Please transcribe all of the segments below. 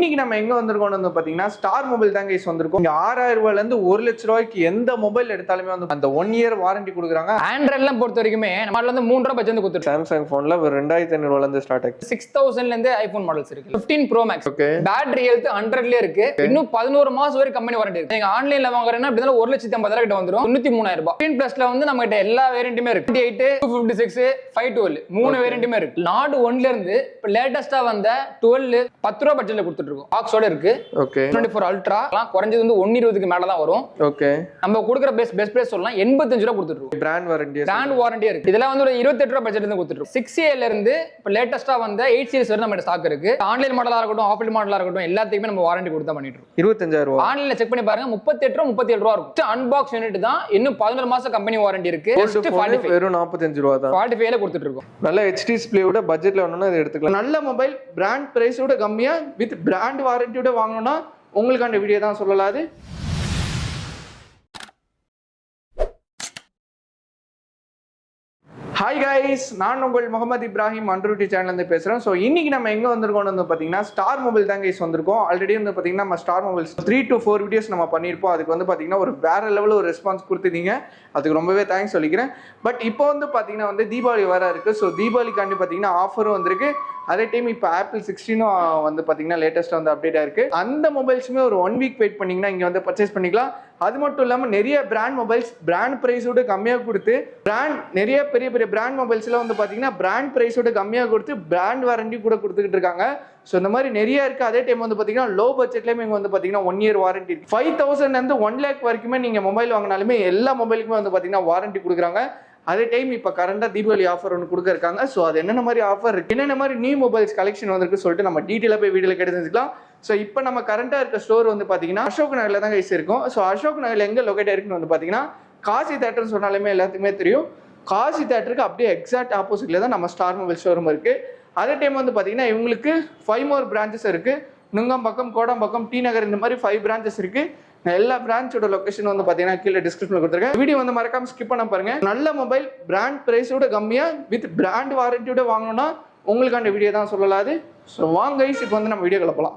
இன்னைக்கு நம்ம எங்க வந்திருக்கோம்னு வந்து பாத்தீங்கன்னா ஸ்டார் மொபைல் தான் கைஸ் வந்திருக்கோம். இங்க 6000 ரூபாயில இருந்து 1 லட்ச ரூபாய்க்கு எந்த மொபைல் எடுத்தாலுமே வந்து அந்த 1 இயர் வாரண்டி கொடுக்குறாங்க. ஆண்ட்ராய்ட்லாம் பொறுத்த வரைக்குமே நம்மள வந்து 3 ரூபாய் பட்ஜெட் கொடுத்துரு. சாம்சங் போன்ல ஒரு 2500 ரூபாயில இருந்து ஸ்டார்ட் ஆகுது. 6000ல இருந்து ஐபோன் மாடல்ஸ் இருக்கு. 15 Pro Max. Okay. Battery health 100லயே இருக்கு. இன்னும் 11 மாசம் வரை கம்பெனி வாரண்டி இருக்கு. நீங்க ஆன்லைன்ல வாங்குறேன்னா அப்படினா 1,50,000 கிட்ட வந்துரும். 93000 ரூபாய். 15 Plusல வந்து நம்ம கிட்ட எல்லா வேரியண்ட்டுமே இருக்கு. 28, 256, 512 மூணு வேரியண்ட்டுமே இருக்கு. நாட் 1ல இருந்து இப்ப லேட்டஸ்டா வந்த 12 10 ரூபாய் பட்ஜெட்ல கொடுத்துட்டு இருக்கோம். பாக்ஸோட இருக்கு. ஓகே. 24 அல்ட்ரா குறைஞ்சது வந்து 120க்கு மேல தான் வரும். ஓகே. நம்ம கொடுக்குற பெஸ்ட் பிரைஸ் சொல்லலாம் 85 ரூபாய் கொடுத்துட்டு இருக்கோம். பிராண்ட் வாரண்டி இருக்கு. இதெல்லாம் வந்து ஒரு 28 ரூபாய் பட்ஜெட்ல இருந்து கொடுத்துட்டு இருக்கோம். 6A ல இருந்து இப்ப லேட்டஸ்டா வந்த 8 சீரிஸ் வரை நம்ம ஸ்டாக் இருக்கு. ஆன்லைன் மாடலா இருக்கட்டும் ஆஃப்லைன் மாடலா இருக்கட்டும் எல்லாத்துக்குமே நம்ம வாரண்டி கொடுத்தா பண்ணிட்டு இருக்கோம். 25000 ரூபாய். ஆன்லைன்ல செக் பண்ணி பாருங்க 38 ரூபாய் 37 ரூபாய் இருக்கும். அன்பாக்ஸ் யூனிட் தான். இன்னும் 11 மாசம் கம்பெனி வாரண்டி இருக்கு. வெறும் 45 ரூபாய் தான். 45 ல கொடுத்துட்டு இருக்கோம். நல்ல HD டிஸ்ப்ளேயோட பட்ஜெட்ல வேணும்னா இதை எடுத்துக்கலாம். நல்ல மொபைல் பிராண்ட் பிரைஸோட கம்மியா வித் பிராண்ட் வாரண்டியோட வாங்கணும்னா உங்களுக்கான வீடியோ தான் சொல்லலாம். அது ஹாய் கைஸ், நான் உங்கள் முகமது இப்ராஹிம் அண்ட்ரூட்டி சேனல்ல இருந்து பேசுறேன். ஸோ இன்னைக்கு நம்ம எங்க வந்திருக்கோம் வந்து பாத்தீங்கன்னா ஸ்டார் மொபைல் தான் கைஸ் வந்திருக்கோம். ஆல்ரெடி வந்து பாத்தீங்கன்னா நம்ம ஸ்டார் மொபைல்ஸ் 3 to 4 வீடியோஸ் நம்ம பண்ணியிருப்போம். அதுக்கு வந்து பாத்தீங்கன்னா ஒரு வேற லெவலில் ஒரு ரெஸ்பான்ஸ் கொடுத்துருந்தீங்க. அதுக்கு ரொம்பவே தேங்க்ஸ் சொல்லிக்கிறேன். பட் இப்போ வந்து பாத்தீங்கன்னா வந்து தீபாவளி வர இருக்கு. ஸோ தீபாவளிக்காண்டி பாத்தீங்கன்னா ஆஃபரும் வந்திருக்கு. அதே டைம் இப்போ ஆப்பிள் 16 வந்து பார்த்தீங்கன்னா லேட்டஸ்ட்டாக வந்து அப்டேட் ஆயிருக்கு. அந்த மொபைல்ஸுமே ஒரு 1 வீக் வெயிட் பண்ணிங்கன்னா இங்கே வந்து பர்ச்சேஸ் பண்ணிக்கலாம். அது மட்டும் இல்லாமல் நிறைய பிராண்ட் மொபைல்ஸ் பிராண்ட் ப்ரைஸோடு கம்மியாக கொடுத்து நிறைய பெரிய பெரிய பிராண்ட் மொபைல்ஸ்லாம் வந்து பார்த்தீங்கன்னா பிராண்ட் ப்ரைஸோடு கம்மியாக கொடுத்து பிராண்ட் வாரண்டி கூட கொடுத்துக்கிட்டு இருக்காங்க. ஸோ இந்த மாதிரி நிறைய இருக்குது. அதே டைம் வந்து பார்த்தீங்கன்னா லோ பட்ஜெட்லேயுமே இங்கே வந்து பார்த்தீங்கன்னா 1 இயர் வாரண்டி இருக்குது. 5000 1 lakh வரைக்குமே நீங்கள் மொபைல் வாங்கினாலுமே எல்லா மொபைலுக்குமே வந்து பார்த்தீங்கன்னா வாரண்டி கொடுக்குறாங்க. அதே டைம் இப்போ கரண்டாக தீபாவளி ஆஃபர் ஒன்று கொடுக்க இருக்காங்க. ஸோ அது என்னென்ன மாதிரி ஆஃபர் இருக்கு, என்னென்ன மாதிரி நியூ மொபைல்ஸ் கலெக்ஷன் வந்திருக்கு சொல்லிட்டு நம்ம டீட்டெயிலாக போய் வீடியோவில் கேட்டு தெரிஞ்சுக்கலாம். ஸோ இப்போ நம்ம கரண்டாக இருக்க ஸ்டோர் வந்து பார்த்தீங்கன்னா அசோக் நகரில் தான் கைஸ் இருக்கும். ஸோ அசோக் நகரில் எங்கே லொக்கேட் ஆயிருக்குன்னு வந்து பார்த்தீங்கன்னா காசி தேட்டர்னு சொன்னாலுமே எல்லாத்துக்குமே தெரியும். காசி தேட்டருக்கு அப்படியே எக்ஸாக்ட் ஆப்போசிட்ல தான் நம்ம ஸ்டார் மொபைல் ஷோரூம் இருக்கு. அதே டைம் வந்து பார்த்தீங்கன்னா இவங்களுக்கு 5 more பிரான்ச்சஸ் இருக்கு. நுங்கம்பாக்கம், கோடம்பாக்கம், டி நகர் இந்த மாதிரி 5 பிரான்ச்சஸ் இருக்கு. எல்லா பிரான்ச்சோட லொகேஷன் வந்து பாத்தீங்கன்னா கீழே டிஸ்கிரிப்ஷன்ல கொடுத்துருக்கேன். வீடியோ வந்து மறக்காம ஸ்கிப் பண்ண பாருங்க. நல்ல மொபைல் பிராண்ட் பிரைஸோட கம்மியா வித் பிராண்ட் வாரண்டியோட வாங்கணும்னா உங்களுக்கான வீடியோ தான் சொல்லலாம். அது ஸோ வாங்க கைஸ், இப்போ வந்து நம்ம வீடியோ கிளப்பலாம்.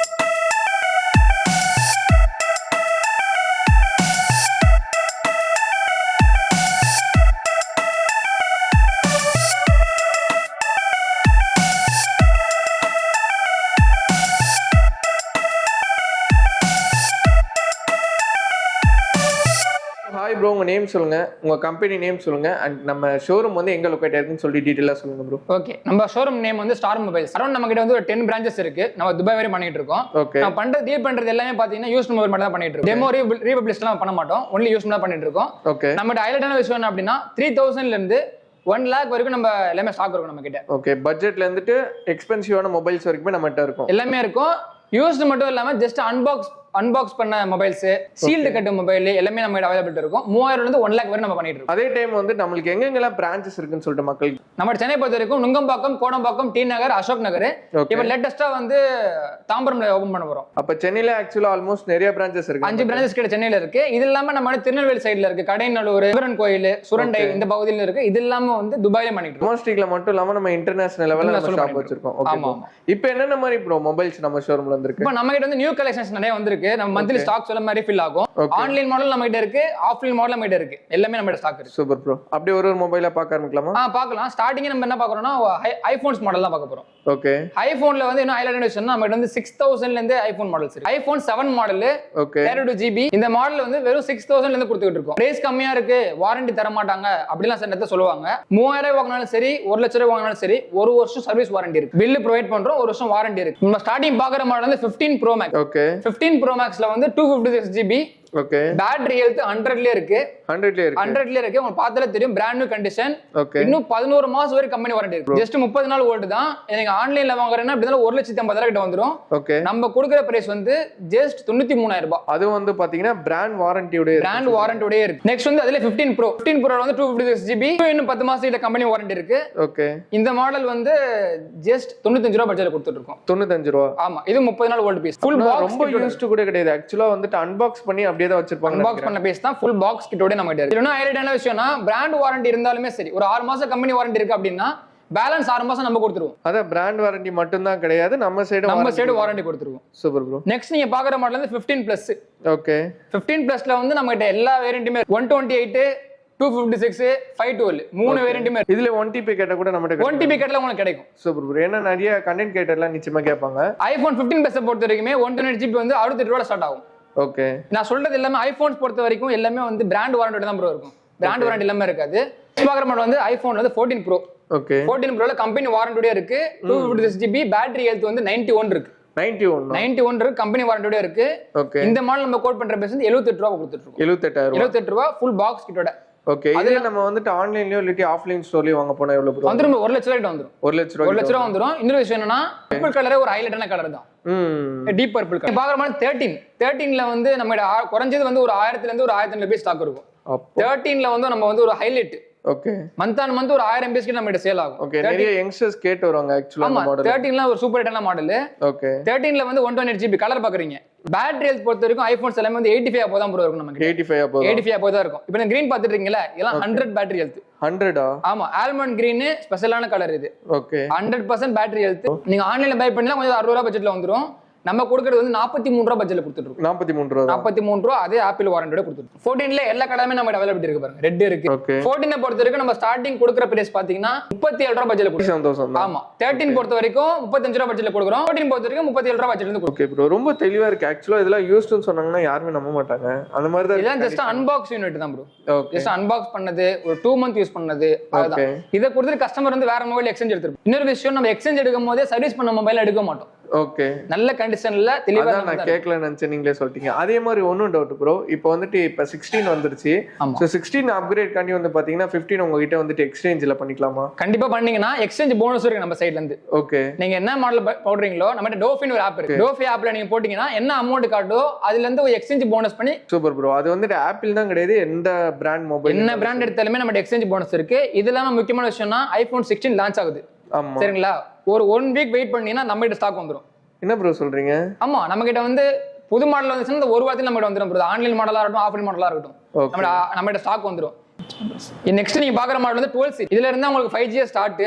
ஹாய் ப்ரோ, உங்க நேம் சொல்லுங்க, உங்க கம்பெனி நேம் சொல்லுங்க, அண்ட் நம்ம ஷோரூம் வந்து எங்க லொகேட் ஆயிருக்குன்னு சொல்லி டீடைலா சொல்லுங்க ப்ரோ. ஓகே, நம்ம ஷோரூம் நேம் வந்து ஸ்டார் மொபைல்ஸ். அரௌண்ட் நம்ம கிட்ட வந்து ஒரு 10 பிரான்ச்சஸ் இருக்கு. நம்ம துபாய் வரை பண்ணிட்டு இருக்கோம். ஓகே. நம்ம டீல் பண்றது எல்லாமே பாத்தீங்கன்னா யூஸ் மொபைல் மட்டும் தான் பண்ணிட்டு இருக்கோம். டெமோ ரீபப்ளிஷ்லாம் பண்ண மாட்டோம். ஒன்லி யூஸ் மட்டும் பண்ணிட்டு இருக்கோம். ஓகே. நம்ம ஹைலைட்டான விஷயம் என்ன அப்படின்னா 3000ல இருந்து 1 lakh வரைக்கும் நம்ம எல்லாமே ஸ்டாக் இருக்கும் நம்ம கிட்ட. ஓகே. பட்ஜெட்ல இருந்துட்டு எக்ஸ்பென்சிவான மொபைல்ஸ் வரைக்கும் நம்ம கிட்ட இருக்கும். எல்லாமே இருக்கும். யூஸ்டு மட்டும் இல்லாம ஜஸ்ட் அன்பாக்ஸ் பண்ண மொபைல்ஸ், சீல்டு கட்ட மொபைல் எல்லாமே நம்ம கிட்ட அவைலபிள் இருக்கும். 3000ல இருந்து 1 lakh வரை நம்ம பண்ணிட்டு இருக்கோம். அதே டைம் வந்து நம்மளுக்கு எங்கெங்கெல்லாம் பிரான்ச்சஸ் இருக்குன்னு சொல்லிட்டு மக்களுக்கு நம்ம சென்னை பொறுத்த வரைக்கும் நுங்கம்பாக்கம், கோடம்பாக்கம், டி நகர், அசோக் நகர். இப்போ லேட்டஸ்டா வந்து தாம்பரம்ல ஓபன் பண்ண போறோம். அப்ப சென்னையில ஆக்சுவலா ஆல்மோஸ்ட் நிறைய பிரான்ச்சஸ் இருக்கு. 5 பிரான்ச்சஸ் கிட்ட சென்னையில இருக்கு. இது இல்லாம நம்ம திருநெல்வேலி சைடுல இருக்கு, கடைநல்லூர், சிவரன் கோயில், சுரண்டை இந்த பகுதியில இருக்கு. இது இல்லாம வந்து துபாயில பண்ணிட்டு இருக்கோம். டொமஸ்டிக்ல மட்டும் இல்லாம நம்ம இன்டர்நேஷனல் லெவல்ல ஷாப் வச்சிருக்கோம். ஓகே. இப்போ என்னென்ன மாதிரி ப்ரோ மொபைல்ஸ் நம்ம ஷோரூம்ல வந்திருக்கு? இப்போ நம்ம கிட்ட வந்து நியூ கலெக்ஷன்ஸ் நிறைய வந்திருக்கு. நம்ம மந்த்லி ஸ்டாக் சொல்ல மாதிரி ஃபில் ஆகும். ஆன்லைன் மாடல் நம்ம கிட்ட இருக்கு, ஆஃப்லைன் மாடல் நம்ம கிட்ட இருக்கு. எல்லாமே நம்ம கிட்ட ஸ்டாக் இருக்கு. Super bro. அப்படியே ஒரு மொபைலா பார்க்க ஆரம்பிக்கலாமா? பார்க்கலாம். ஸ்டார்டிங் நம்ம என்ன பார்க்கறோம்னா ஐபோன்ஸ் மாடல் தான் பார்க்க போறோம். ஓகே. ஐபோன்ல வந்து என்ன ஹைலைட் விஷயம்னா நம்ம கிட்ட வந்து 6000ல இருந்து ஐபோன் மாடல்ஸ் இருக்கு. IPhone 7 model, okay, 32GB. இந்த மாடல் வந்து வெறும் 6000ல இருந்து கொடுத்துட்டு இருக்கோம். பிரைஸ் கம்மியா இருக்கு, வாரண்டி தர மாட்டாங்க அப்படிலாம் சில நேரத்துல சொல்லுவாங்க. 3000 ரூபாய் வாங்கினாலும் சரி, 1 லட்சம் ரூபாய் வாங்கினாலும் சரி, 1 வருஷம் சர்வீஸ் வாரண்டி இருக்கு. பில் ப்ரொவைட் பண்றோம், 1 வருஷம் வாரண்டி இருக்கு. நம்ம ஸ்டார்டிங் பார்க்குற மாடல் வந்து 15 Pro Max. ஓகே. 15 Pro Maxல வந்து 256GB. ஓகே. பேட்டரி ஹெல்த் 100லயே இருக்கு. 100லயே இருக்கு. உங்களுக்கு பார்த்தாலே தெரியும், பிராண்ட் நியூ கண்டிஷன். ஓகே. இன்னும் 11 மாசம் வரை கம்பெனி வாரண்டி இருக்கு. ஜஸ்ட் 30 நாள் ஓல்ட் தான். நீங்க ஆன்லைன்ல வாங்குறேன்னா அப்படினா 1,50,000 கிட்ட வந்துரும். ஓகே. நம்ம கொடுக்குற பிரைஸ் வந்து ஜஸ்ட் 93,000 ரூபாய். அது வந்து பாத்தீங்கன்னா பிராண்ட் வாரண்டியோட இருக்கு. நெக்ஸ்ட் வந்து அதுல 15 Pro வந்து 256GB. இன்னும் 10 மாசம் கிட்ட கம்பெனி வாரண்டி இருக்கு. ஓகே. இந்த மாடல் வந்து ஜஸ்ட் 95 ரூபாய் பட்ஜெட்ல கொடுத்துட்டு இருக்கோம். 95 ரூபாய். ஆமா, இது 30 நாள் ஓல்ட் பீஸ். ஃபுல் பாக்ஸ் ரொம்ப யூஸ்டு கூட கிடையாது. ஆக்சுவலா வந்துட்டு அன்பாக்ஸ் பண்ணி அப்படியே தான் வச்சிருப்பாங்க. அன்பாக்ஸ் பண்ண பீஸ் தான். ஃபுல் பாக்ஸ் கிட்டோட நம்ம கிட்ட இருக்கு. இன்னும் ஹைலைட்டான விஷயம்னா பிராண்ட் வாரண்டி இருந்தாலுமே சரி, ஒரு 6 மாசம் கம்பெனி வாரண்டி இருக்கு அப்படின்னா பேலன்ஸ் 6 மாசம் நம்ம கொடுத்துருவோம். அதான் பிராண்ட் வாரண்டி மட்டும் தான் கிடையாது, நம்ம சைடு வாரண்டி கொடுத்துருவோம். Super bro. நெக்ஸ்ட் நீங்க பாக்குற மாடல் வந்து 15+. ஓகே. 15+ல வந்து நம்ம கிட்ட எல்லா வேரியண்ட்டுமே 128, 256, 512 மூணு வேரியண்ட்டுமே. இதுல 1TB கேட்ட கூட நம்ம 1TB கேட்டல உங்களுக்கு கிடைக்கும். Super bro. ஏன்னா நிறைய கண்டென்ட் கிரியேட்டர்லாம் நிச்சயமா கேட்பாங்க. ஐபோன் 15+ பொறுத்த வரைக்குமே 128GB வந்து 68 ரூபாய் ஸ்டார்ட் ஆகும். ஓகே. நான் சொல்றது எல்லாமே ஐபோன்ஸ் பொறுத்த வரைக்கும் எல்லாமே வந்து பிராண்ட் வாரண்டி தான் ப்ரோ இருக்கும். பிராண்ட் வாரண்டி எல்லாமே இருக்காது. பாக்குற மாடல் வந்து ஐபோன் வந்து 14 Pro. ஓகே. 14 Proல கம்பெனி வாரண்டியோட இருக்கு. 256GB பேட்டரி ஹெல்த் வந்து 91 இருக்கு. 91 இருக்கு, கம்பெனி வாரண்டியோட இருக்கு. ஓகே. இந்த மாடல் நம்ம கோட் பண்ற பிரைஸ் வந்து 78 ரூபாய் கொடுத்துட்டு இருக்கோம். 78 ரூபாய் ஃபுல் பாக்ஸ் கிட்டோட. ஓகே. இதுல நம்ம வந்துட்டு ஆன்லைன்லயோ இல்ல ஆஃப்லைன் ஸ்டோர்லயோ வாங்க போனா எவ்வளவு ப்ரோ வந்துரும்? 1 லட்சம் ரூபாய் வந்துரும். 1 லட்சம் ரூபாய் 1 லட்சம் ரூபாய் வந்துரும். இன்னொரு விஷயம் என்னன்னா பர்பிள் கலரே ஒரு ஹைலைட்டான கலர் தான். Deep purple colour. பாக்குற மாதிரி 13ல வந்து நம்ம குறைஞ்சது வந்து ஒரு 1000 இருந்து ஒரு 1500 பேஜ் ஸ்டாக் இருக்கும். 13ல வந்து நம்ம வந்து ஒரு highlight. Okay. Month on month ஒரு 1000 பேஜ் கிட்ட நம்ம சேல் ஆகும். ஓகே. நிறைய யங்ஸ்டர்ஸ் கேட் வருவாங்க एक्चुअली அந்த மாடல். 13ல ஒரு சூப்பர் ஹிட்டான மாடல். ஓகே. 13ல வந்து 128GB கலர் பாக்குறீங்க. பேட்டரி ஹெல்த் பொறுத்த வரைக்கும் ஐபோன்ஸ் எல்லாமே வந்து 85 அப்போ தான் ப்ரோ இருக்கும். நமக்கு 85 அப்போ தான் இருக்கும். இப்போ நீங்க கிரீன் பாத்துட்டு இருக்கீங்களா, இதெல்லாம் 100 பேட்டரி ஹெல்த். 100ஆ? ஆமா, ஆல்மண்ட் கிரீன் ஸ்பெஷலான கலர் இது. ஓகே. 100% battery health. நீங்க ஆன்லைன்ல பை பண்ணலாம், கொஞ்சம் 60 ரூபாய் பட்ஜெட்ல வந்துரும். நம்ம கொடுக்கிறது வந்து 43 ரூபாய் பட்ஜெட்ல கொடுத்துட்டு இருக்கோம். 43 ரூபாய் அதே ஆப்பிள் வாரண்டியோட கொடுத்துட்டு. 14ல எல்லா கலருமே நம்ம அவைலபிலிட்டி இருக்கு பாருங்க. ரெட் இருக்கு. 14 பொறுத்த வரைக்கும் நம்ம ஸ்டார்டிங் கொடுக்குற பிரைஸ் பாத்தீங்கன்னா 37 ரூபாய் பட்ஜெட்ல கொடுக்குறோம். ஆமா. 13 பொறுத்த வரைக்கும் 35 ரூபாய் பட்ஜெட்ல கொடுக்குறோம். 14 பொறுத்த வரைக்கும் 37 ரூபாய் பட்ஜெட்ல இருந்து. ஓகே ப்ரோ, ரொம்ப தெளிவா இருக்கு. एक्चुअली இதெல்லாம் யூஸ்ட்னு சொன்னாங்கன்னா யாருமே நம்ப மாட்டாங்க. அந்த மாதிரி தான் இதெல்லாம் ஜஸ்ட் அன்பாக்ஸ் யூனிட் தான் ப்ரோ. ஜஸ்ட் அன்பாக்ஸ் பண்ணது, ஒரு 2 மந்த் யூஸ் பண்ணது அதுதான். இத கொடுத்து கஸ்டமர் வந்து வேற மொபைல் எக்ஸ்சேஞ்ச் எடுத்துரும். இன்னொரு விஷயம், நம்ம எக்ஸ்சேஞ்ச் எடுக்கும் போதே சர்வீஸ் பண்ண மொபைல் எடுக்க மாட்டோம். ஓகே. நல்ல கண்டிஷன்ல தெளிவா நான் கேட்கல நினைச்சேன், நீங்களே சொல்லிட்டீங்க. அதே மாதிரி ஒன்னும் டவுட் ப்ரோ, இப்போ வந்துட்டு இப்ப 16 வந்துருச்சு. சோ 16 அப்கிரேட் காண்டி வந்து பாத்தீங்கன்னா 15 உங்ககிட்ட வந்துட்டு எக்ஸ்சேஞ்ச்ல பண்ணிக்கலாமா? கண்டிப்பா பண்ணீங்கன்னா எக்ஸ்சேஞ்ச் போனஸ் இருக்கு நம்ம சைடுல இருந்து. ஓகே. நீங்க என்ன மாடல் போடுறீங்களோ, நம்ம டோஃபின் ஒரு ஆப் இருக்கு. டோஃபி ஆப்ல நீங்க போட்டீங்கன்னா என்ன அமௌண்ட் காட்டோ அதுல இருந்து ஒரு எக்ஸ்சேஞ்ச் போனஸ் பண்ணி. Super bro. அது வந்துட்டு ஆப்பிள் தான் கிடையாது, எந்த பிராண்ட் மொபைல் என்ன பிராண்ட் எடுத்தாலுமே நம்ம எக்ஸ்சேஞ்ச் போனஸ் இருக்கு. இதெல்லாம் முக்கியமான விஷயம்னா ஐபோன் 16 லான்ச் ஆகுது. ஆமா. சரிங்களா? ஒரு 1 வீக் வெயிட் பண்ணீங்கன்னா நம்ம கிட்ட ஸ்டாக் வந்துரும். என்ன ப்ரோ சொல்றீங்க? ஆமா, நம்ம கிட்ட வந்து புது மாடல் வந்துச்சுன்னா இந்த ஒரு வாரத்துல நம்ம கிட்ட வந்துரும் ப்ரோ. ஆன்லைன் மாடலா இருக்கட்டும், ஆஃப்லைன் மாடலா இருக்கட்டும், நம்ம கிட்ட ஸ்டாக் வந்துரும். நெக்ஸ்ட் நீங்க பாக்குற மாடல் வந்து 12 சீரிஸ். இதுல இருந்தா உங்களுக்கு 5G ஸ்டார்ட்,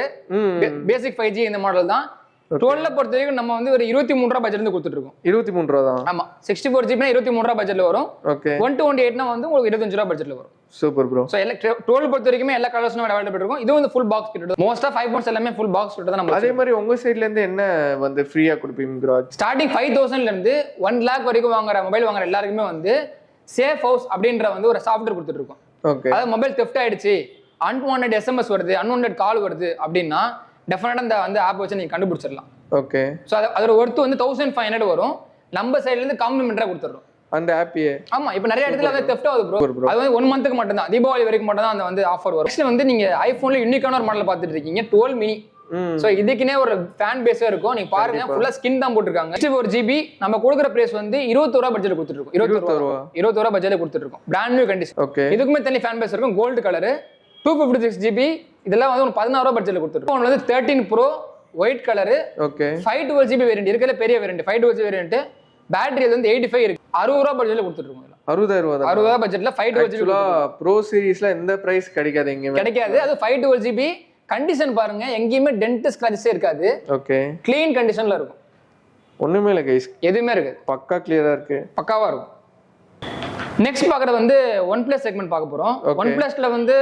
பேசிக் 5G இந்த மாடல் தான். 12ல பொறுத்த வரைக்கும் நம்ம வந்து ஒரு 23 ரூபாய் பட்ஜெட்ல கொடுத்துட்டு இருக்கோம். 23 ரூபாய் தான். ஆமா. 64GB 23 ரூபாய் பட்ஜெட்ல வரும். ஓகே. 128 வந்து உங்களுக்கு 25 ரூபாய் பட்ஜெட்ல வரும். Super bro. சோ 12 பொறுத்த வரைக்கும் எல்லா கலர்ஸும் அவைலபிள் இருக்கும். இது வந்து ஃபுல் பாக்ஸ் கிட்ட. மோஸ்ட் ஆஃப் ஐபோன்ஸ் எல்லாமே ஃபுல் பாக்ஸ் கிட்ட தான் நம்ம. அதே மாதிரி உங்க சைடுல இருந்து என்ன வந்து ஃப்ரீயா கொடுப்பீங்க ப்ரோ? ஸ்டார்டிங் 5000 ல இருந்து 1 lakh வரைக்கும் வாங்குற மொபைல் வாங்குற எல்லாருக்குமே வந்து சேஃப் ஹவுஸ் அப்படின்ற வந்து ஒரு சாஃப்ட்வேர் கொடுத்துட்டு இருக்கோம். ஓகே. அதாவது மொபைல் தெஃப்ட் ஆயிடுச்சு, அன்வான்ட் SMS வருது, அன்வான்ட் கால் வருது அப்படின்னா டெஃபினட்டா அந்த ஆப் வச்சு நீங்க கண்டுபிடிச்சிடலாம். ஓகே. சோ அதோட ஒர்த் வந்து 1500 வரும். நம்ம சைடுல இருந்து காம்ப்ளிமெண்டரா கொடுத்துறோம் அந்த ஆப்பியே. ஆமா. இப்போ நிறைய இடத்துல வந்து தெஃப்ட் ஆகுது ப்ரோ. அது வந்து 1 மந்த்க்கு மட்டும் தான், தீபாவளி வரைக்கும் மட்டும் தான் அந்த வந்து ஆஃபர் வரும். நெக்ஸ்ட் வந்து நீங்க ஐபோன்ல யூனிக்கான ஒரு மாடல் பார்த்துட்டு இருக்கீங்க, 12 mini. சோ இதுக்குனே ஒரு ஃபேன் பேஸே இருக்கும். நீங்க பாருங்க, ஃபுல்லா ஸ்கின் தான் போட்டுருக்காங்க. 64GB நம்ம கொடுக்குற பிரைஸ் வந்து 21 ரூபாய் பட்ஜெட்ல கொடுத்துட்டு இருக்கோம். 21 ரூபாய் பட்ஜெட்ல கொடுத்துட்டு இருக்கோம். Brand new condition. ஓகே. இதுக்குமே தனி ஃபேன் பேஸ் இருக்கும். Gold colour 256GB. இதெல்லாம் வந்து 16 ரூபாய் பட்ஜெட்ல கொடுத்துட்டு இருக்கோம். வந்து 13 Pro white colour. Okay. 512GB variant இருக்கல, பெரிய வேரியன்ட் 512GB வேரியன்ட். பேட்டரி வந்து 85 இருக்கு. 60 ரூபாய் பட்ஜெட்ல கொடுத்துட்டு இருக்கோம். 60 ரூபாய் பட்ஜெட்ல 512GB ப்ரோ சீரிஸ்ல எந்த பிரைஸ் கிடைக்காது, எங்கேயுமே கிடைக்காது. அது 512GB. கண்டிஷன் பாருங்க, எங்கேயுமே டென்ட் ஸ்கிராச்சஸே இருக்காது. ஓகே. க்ளீன் கண்டிஷன்ல இருக்கும். ஒண்ணுமே இல்ல கைஸ், எதுவுமே இருக்கு. பக்கா கிளியரா இருக்கு, பக்காவா இருக்கும். நெக்ஸ்ட் பாக்குறது வந்து OnePlus செக்மெண்ட் பார்க்க போறோம். OnePlusல வந்து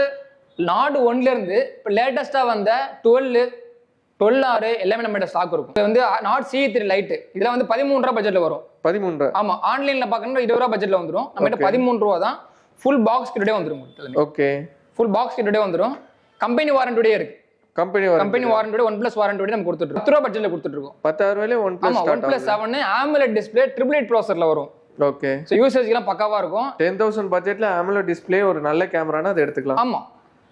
நாடு 1ல இருந்து இப்போ லேட்டஸ்டா வந்த 12R எல்லாமே நம்ம கிட்ட ஸ்டாக் இருக்கும். இது வந்து நாட் C3 லைட். இதுல வந்து 13 ரூபாய் பட்ஜெட்ல வரும். 13. ஆமா. ஆன்லைன்ல பாக்கணும்னா 20 ரூபாய் பட்ஜெட்ல வந்துரும். நம்ம கிட்ட 13 ரூபாய் தான். ஃபுல் பாக்ஸ் கிட்டே வந்துரும். ஓகே. ஃபுல் பாக்ஸ் கிட்டே வந்துரும். கம்பெனி வாரண்டியோட இருக்கு. கம்பெனி வாரண்டியோட OnePlus வாரண்டியோட நம்ம கொடுத்துட்டு இருக்கோம். 10 ரூபாய் பட்ஜெட்ல கொடுத்துட்டு இருக்கோம். 10000 ரூபாயில OnePlus ஸ்டார்ட் ஆகும். OnePlus 7 AMOLED டிஸ்ப்ளே 888 ப்ராசஸர்ல வரும். ஓகே. சோ யூசேஜ்லாம் பக்காவா இருக்கும். 10000 பட்ஜெட்ல AMOLED டிஸ்ப்ளே ஒரு நல்ல கேமரானா அதை எடுத்துக்கலாம். ஆமா.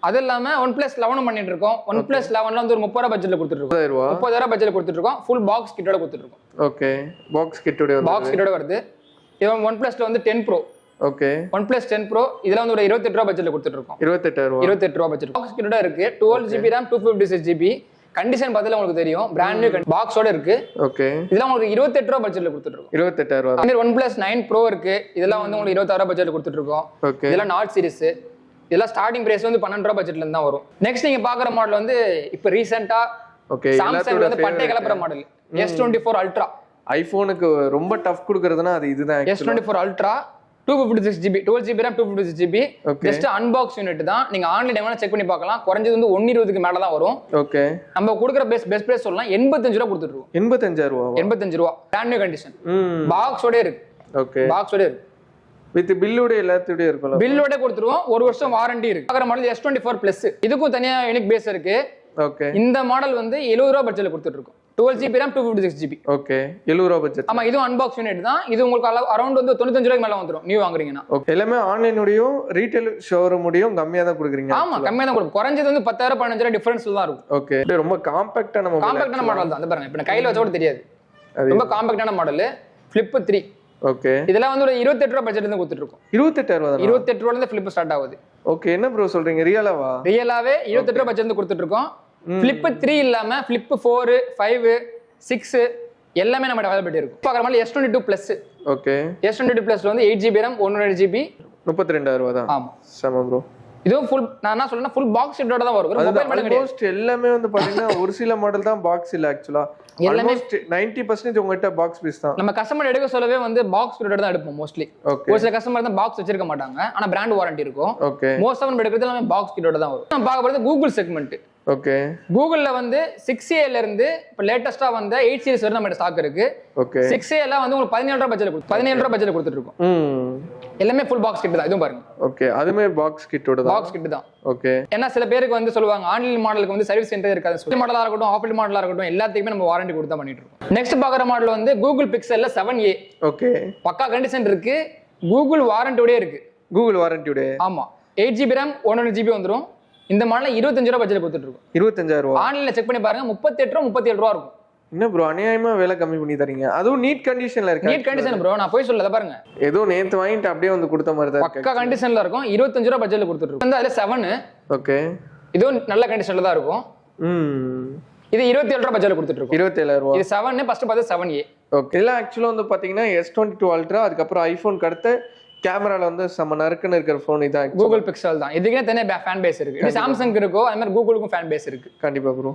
அது இல்லாம OnePlus 11 பண்ணிட்டு இருக்கோம். OnePlus 11ல வந்து ஒரு 30 ரூபாய் பட்ஜெட்ல கொடுத்துட்டு இருக்கோம். 30,000 ரூபாய் பட்ஜெட்ல கொடுத்துட்டு இருக்கோம். ஃபுல் பாக்ஸ் கிட்டோட கொடுத்துட்டு இருக்கோம். ஓகே. பாக்ஸ் கிட்டோட வருது. இது OnePlusல வந்து 10 Pro. ஓகே. OnePlus 10 Pro இதுல வந்து ஒரு 28 ரூபாய் பட்ஜெட்ல கொடுத்துட்டு இருக்கோம். 28 ரூபாய் பட்ஜெட். பாக்ஸ் கிட்டோட இருக்கு. 12GB RAM 256GB. கண்டிஷன் பார்த்தா உங்களுக்கு தெரியும். பிராண்ட் நியூ பாக்ஸோட இருக்கு. ஓகே. இதெல்லாம் உங்களுக்கு 28 ரூபாய் பட்ஜெட்ல கொடுத்துட்டு இருக்கோம். 28000 ரூபாய். அந்த OnePlus 9 Pro இருக்கு. இதெல்லாம் வந்து உங்களுக்கு 26000 ரூபாய் பட்ஜெட்ல கொடுத்துட்டு இருக்கோம். ஓகே. இதெல்லாம் நாட் சீரிஸ். இதெல்லாம் ஸ்டார்டிங் பிரைஸ் வந்து 12 ரூபா பட்ஜெட்ல இருந்து தான் வரும். நெக்ஸ்ட் நீங்க பாக்குற மாடல் வந்து இப்போ ரீசெண்டா ஓகே சாம்சங் வந்து பட்டை கலப்புற மாடல் S24 Ultra. ஐபோனுக்கு ரொம்ப டஃப் கொடுக்கறதுனா அது இதுதான். S24 Ultra 256GB 12GB RAM 256GB. Just unbox unit தான். நீங்க ஆன்லைன் டைம்ல செக் பண்ணி பார்க்கலாம். குறைஞ்சது வந்து 120க்கு மேல தான் வரும். ஓகே நம்ம கொடுக்குற பெஸ்ட் பிரைஸ் சொல்லலாம் 85 ரூபா கொடுத்துட்டு இருக்கோம். 85 ரூபா 85 ரூபா பிராண்ட் நியூ கண்டிஷன். பாக்ஸோட இருக்கு. ஓகே பாக்ஸோட இருக்கு. வித் பில்லோட எல்லாத்தோட இருக்கும்ல. பில்லோட கொடுத்துருவோம். 1 வருஷம் வாரண்டி இருக்கு. பாக்குற மாடல் S24 Plus. இதுக்கும் தனியா யூனிக் பேஸ் இருக்கு. ஓகே இந்த மாடல் வந்து 70 ரூபா பட்ஜெட்ல கொடுத்துட்டு இருக்கோம். 12GB RAM 256GB. ஓகே 70 ரூபா பட்ஜெட். ஆமா இதுவும் அன்பாக்ஸ் யூனிட் தான். இது உங்களுக்கு அரௌண்ட் வந்து 95 ரூபாய்க்கு மேல வந்துரும் நியூ வாங்குறீங்கன்னா. ஓகே எல்லாமே ஆன்லைனோடயும் ரீட்டைல் ஷோரூமோடயும் கம்மியா தான் கொடுக்குறீங்க. ஆமா கம்மியா தான் கொடுக்கும். குறைஞ்சது வந்து 10,000 15,000 டிஃபரன்ஸ்ல தான் இருக்கும். ஓகே ரொம்ப காம்பாக்டான மாடல் தான். பாருங்க இப்போ கையில வச்சோட தெரியாது. ரொம்ப காம்பாக்டான மாடல். Flip 3. ஓகே இதெல்லாம் வந்து ஒரு 28 ரூபாய் பட்ஜெட்ல இருந்து கொடுத்துட்டு இருக்கோம். 28 ரூபாய் 28 ரூபாயில இருந்து Flip ஸ்டார்ட் ஆகுது. ஓகே என்ன ப்ரோ சொல்றீங்க ரியலாவா? ரியலாவே 28 ரூபாய் பட்ஜெட்ல இருந்து கொடுத்துட்டு இருக்கோம். Flip 3 இல்லாம Flip 4 5 6 எல்லாமே நம்ம அவைலபிலிட்டி இருக்கும். பாக்குற மாதிரி S22 Plus. ஓகே S22 Plusல வந்து 8GB RAM 128GB 32,000 ரூபாய் தான். ஆமா சம ப்ரோ. இதுவும் ஃபுல் நான் என்ன சொல்றேன்னா ஃபுல் பாக்ஸ் செட்டோட தான் வரும். மொபைல் மாடல் கிடையாது. ஆல்மோஸ்ட் எல்லாமே வந்து பாத்தீங்கன்னா ஒரு சில மாடல் தான் பாக்ஸ் இல்ல ஆக்சுவலா. எல்லாமே 90% உங்ககிட்ட பாக்ஸ் பீஸ் தான். நம்ம கஸ்டமர் எடுக்க சொல்லவே வந்து பாக்ஸ் செட்டோட தான் எடுப்போம் மோஸ்ட்லி. ஓகே ஒரு சில கஸ்டமர் தான் பாக்ஸ் வச்சிருக்க மாட்டாங்க. ஆனா பிராண்ட் வாரண்டி இருக்கும். ஓகே மோஸ்ட் ஆஃப் நம்ம எடுக்கிறது எல்லாமே பாக்ஸ் கிட்டோட தான் வரும். நம்ம பார்க்க போறது கூகுள் செக்மெண்ட். ஓகே கூகுள்ல வந்து 6A ல இருந்து இப்ப லேட்டஸ்டா வந்த 8 சீரிஸ் வரை நம்ம ஸ்டாக் இருக்கு. ஓகே 6A ல வந்து உங்களுக்கு 17 ரூபாய் பட்ஜெட்ல கொடுத்துட்டு இருக்கோம். எல்லாமே ஃபுல் பாக்ஸ் கிட் தான். இதுவும் பாருங்க. ஓகே அதுமே பாக்ஸ் கிட்டோட தான். பாக்ஸ் கிட் தான். ஓகே ஏன்னா சில பேருக்கு வந்து சொல்லுவாங்க ஆன்லைன் மாடலுக்கு வந்து சர்வீஸ் சென்டர் இருக்காது. ஸ்விட்ச் மாடலா இருக்கட்டும் ஆஃப்லைன் மாடலா இருக்கட்டும் எல்லாத்துக்குமே நம்ம வாரண்டி கொடுத்து தான் பண்ணிட்டு இருக்கோம். நெக்ஸ்ட் பாக்குற மாடல் வந்து கூகுள் பிக்சல்ல 7A. ஓகே பக்கா கண்டிஷன் இருக்கு. கூகுள் வாரண்டியோட இருக்கு. கூகுள் வாரண்டியோட. ஆமா 8GB RAM 128GB வந்துரும். இந்த மாடல்ல 25 ரூபாய் பட்ஜெட்ல கொடுத்துட்டு இருக்கோம். 25,000 ரூபாய். ஆன்லைன்ல செக் பண்ணி பாருங்க 38 ரூபாய் 37 ரூபாய் இருக்கும். என்ன ப்ரோ அநியாயமா விலை கம்மி பண்ணி தரீங்க. அதுவும் நீட் கண்டிஷன்ல இருக்கு. நீட் கண்டிஷன் ப்ரோ நான் போய் சொல்லல பாருங்க. ஏதோ நேத்து வாங்கிட்டு அப்படியே வந்து கொடுத்த மாதிரி தான் பக்கா கண்டிஷன்ல இருக்கும். 25 ரூபாய் பட்ஜெட்ல கொடுத்துட்டு இருக்கோம். அதுல 7. ஓகே இதுவும் நல்ல கண்டிஷன்ல தான் இருக்கும். இது 27 ரூபாய் பட்ஜெட்ல கொடுத்துட்டு இருக்கோம். 27,000 ரூபாய். இது 7 ஃபர்ஸ்ட் பார்த்து 7A. ஓகே எல்லாம் ஆக்சுவலா வந்து பாத்தீங்கன்னா S22 Ultra அதுக்கப்புறம் ஐபோனுக்கு அடுத்து கேமரால வந்து செம்ம நறுக்குன்னு இருக்கிற போன் இதான் கூகுள் பிக்சல் தான். இதுக்கே தனியா ஃபேன் பேஸ் இருக்கு. இது சாம்சங் இருக்கோ அது மாதிரி கூகுளுக்கும் ஃபேன் பேஸ் இருக்கு. கண்டிப்பா ப்ரோ.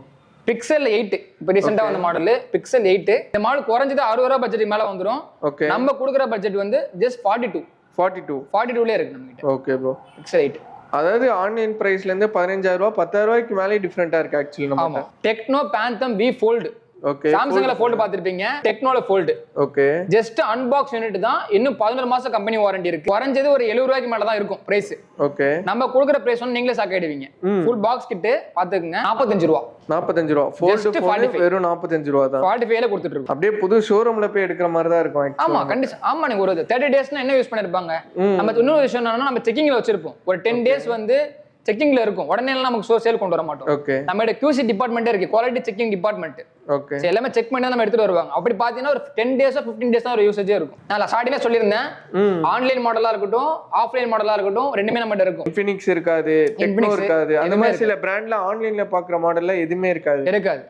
பிக்சல் 8 இப்போ ரீசெண்டா வந்த மாடல் பிக்சல் 8. இந்த மாடல் குறைஞ்சது 60 ரூபாய் பட்ஜெட் மேல வந்துரும். ஓகே நம்ம கொடுக்குற பட்ஜெட் வந்து ஜஸ்ட் 42ல இருக்கு நம்ம கிட்ட. Okay bro pixel 8. அதாவது ஆன்லைன் பிரைஸ்ல இருந்து 15,000 ரூபாய் 10,000 ரூபாய்க்கு மேலே டிஃபரெண்டா இருக்கு ஆக்சுவலி நம்ம. ஆமா Tecno Phantom V Fold. Okay சாம்சங்ல ஃபோல்ட் பாத்திருப்பீங்க. டெக்னோல fold. Okay just unbox unit தான். இன்னும் 11 மாசம் கம்பெனி வாரண்டி இருக்கு. குறைஞ்சது ஒரு 70 ரூபாய்க்கு மேல தான் இருக்கும் பிரைஸ். ஓகே நம்ம கொடுக்குற பிரைஸ் வந்து நீங்களே ஷாக் ஆயிடுவீங்க. ஃபுல் பாக்ஸ் கிட் பாத்துக்கங்க 45 ரூபாய். 45 ரூபாய். ஃபோல்ட் வெறும் 45 ரூபாய் தான். 45ல கொடுத்துட்டு இருக்கோம். அப்படியே புது ஷோரூம்ல போய் எடுக்கிற மாதிரி தான் இருக்கும். ஆமா கண்டிஷன். ஆமா நீங்க ஒரு 30 டேஸ்னா என்ன யூஸ் பண்ணிருப்பாங்க. நம்ம இன்னொரு விஷயம் என்னன்னா நம்ம செக்கிங்ல வச்சிருப்போம். ஒரு 10 டேஸ் வந்து செக்கிங்ல இருக்கும். உடனே நமக்கு சேல் கொண்டு வர மாட்டோம். ஓகே நம்ம QC டிபார்ட்மெண்டே இருக்கு. Quality checking department. ஓகே எல்லாமே செக் பண்ணி தான் நம்ம எடுத்துட்டு வருவாங்க. அப்படி பாத்தீங்கன்னா ஒரு 10 டேஸ் 15 டேஸ் தான் ஒரு யூசேஜே இருக்கும். நான் ஸ்டார்டிங்ல சொல்லியிருந்தேன் ஆன்லைன் மாடலா இருக்கட்டும் ஆஃப்லைன் மாடலா இருக்கட்டும் ரெண்டுமே நம்ம இருக்கும். இன்ஃபினிக்ஸ் இருக்காது, டெக்னோ இருக்காது. அந்த மாதிரி சில பிராண்ட்ல ஆன்லைன்ல பாக்குற மாடல்ல எதுவுமே இருக்காது.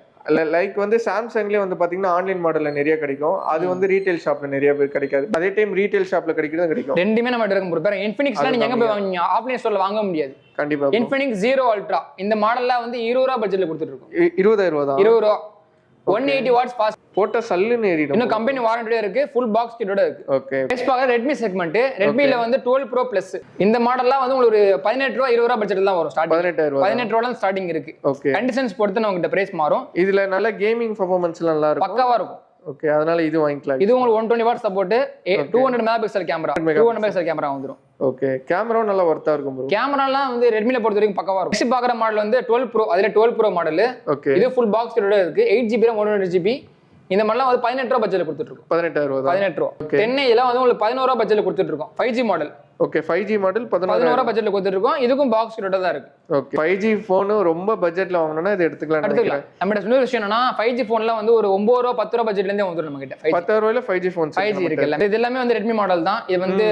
லைக் வந்து சாம்சங்லயே வந்து பாத்தீங்கன்னா ஆன்லைன் மாடல்ல நிறைய கிடைக்கும். அது வந்து ரீட்டைல் ஷாப்ல நிறைய பேர் கிடைக்காது. அதே டைம் ரீட்டைல் ஷாப்ல கிடைக்கும். ரெண்டுமே நம்ம எடுக்க முடியும். இன்ஃபினிக்ஸ்ல நீங்க எங்க போய் வாங்குவீங்க? ஆஃப்லைன் ஸ்டோர்ல வாங்க முடியாது. கண்டிப்பா. இன்ஃபினிக்ஸ் 0 Ultra இந்த மாடல்ல வந்து 20 ரூபாய் பட்ஜெட்ல கொடுத்துட்டு இருக்கோம். 20,000 ரூபாய் தான். 20 ரூபாய் 180 வாட்ஸ் ஃபாஸ்ட். போட்ட சல்லுன்னு ஏறிடும். இன்னும் கம்பெனி வாரண்டியோட இருக்கு. ஃபுல் பாக்ஸ் கிட்டோட இருக்கு. ஓகே நெக்ஸ்ட் பாக்க Redmi செக்மெண்ட். Redmiல வந்து 12 Pro Plus. இந்த மாடல்லாம் வந்து உங்களுக்கு ஒரு 18 ரூபாய் 20 ரூபாய் பட்ஜெட்ல தான் வரும். ஸ்டார்டிங் 18 ரூபாய்ல ஸ்டார்டிங் இருக்கு. ஓகே கண்டிஷன்ஸ் பொறுத்து நமக்கு பிரைஸ் மாறும். இதுல நல்ல கேமிங் பெர்ஃபார்மன்ஸ் நல்லா இருக்கும். பக்காவா இருக்கும். ஓகே அதனால இது வாங்கிக்கலாம். இது உங்களுக்கு 120 what support 200 megapixel camera 200 megapixel camera வந்துரும். ஓகே கேமரா நல்லா வர்த்தா இருக்கும் ப்ரோ. கேமராலாம் வந்து Redmiல பொறுத்த வரைக்கும் பக்காவா இருக்கும். நெக்ஸ்ட் பாக்குற மாடல் வந்து 12 Pro. அதுல 12 Pro மாடல். ஓகே இது ஃபுல் பாக்ஸ் கிட்டோட இருக்கு. 8GB RAM 128GB. இந்த மாடலாம் வந்து 18 ரூபாய் பட்ஜெட்ல கொடுத்துட்டு இருக்கோம். 18,000 ரூபாய். 18 ரூபாய். 10A வந்து உங்களுக்கு 11 ரூபாய் பட்ஜெட்ல கொடுத்துட்டு இருக்கோம். 5G model. Okay 5G model 11 ரூபாய் பட்ஜெட்ல கொடுத்துட்டு இருக்கோம். இதுக்கும் பாக்ஸ் கிட்டோட தான் இருக்கு. ஓகே 5G போன் ரொம்ப பட்ஜெட்ல வாங்குனனா இது எடுத்துக்கலாம். நம்மட்ட இன்னொரு விஷயம் என்னன்னா 5G போன்ல வந்து ஒரு 9 ரூபாய் 10 ரூபாய் பட்ஜெட்ல இருந்தே வந்துரும் நம்ம கிட்ட. 10,000 ரூபாயில 5G போன் 5G இருக்குல்ல. இது எல்லாமே வந்து Redmi மாடல் தான். இது வந்து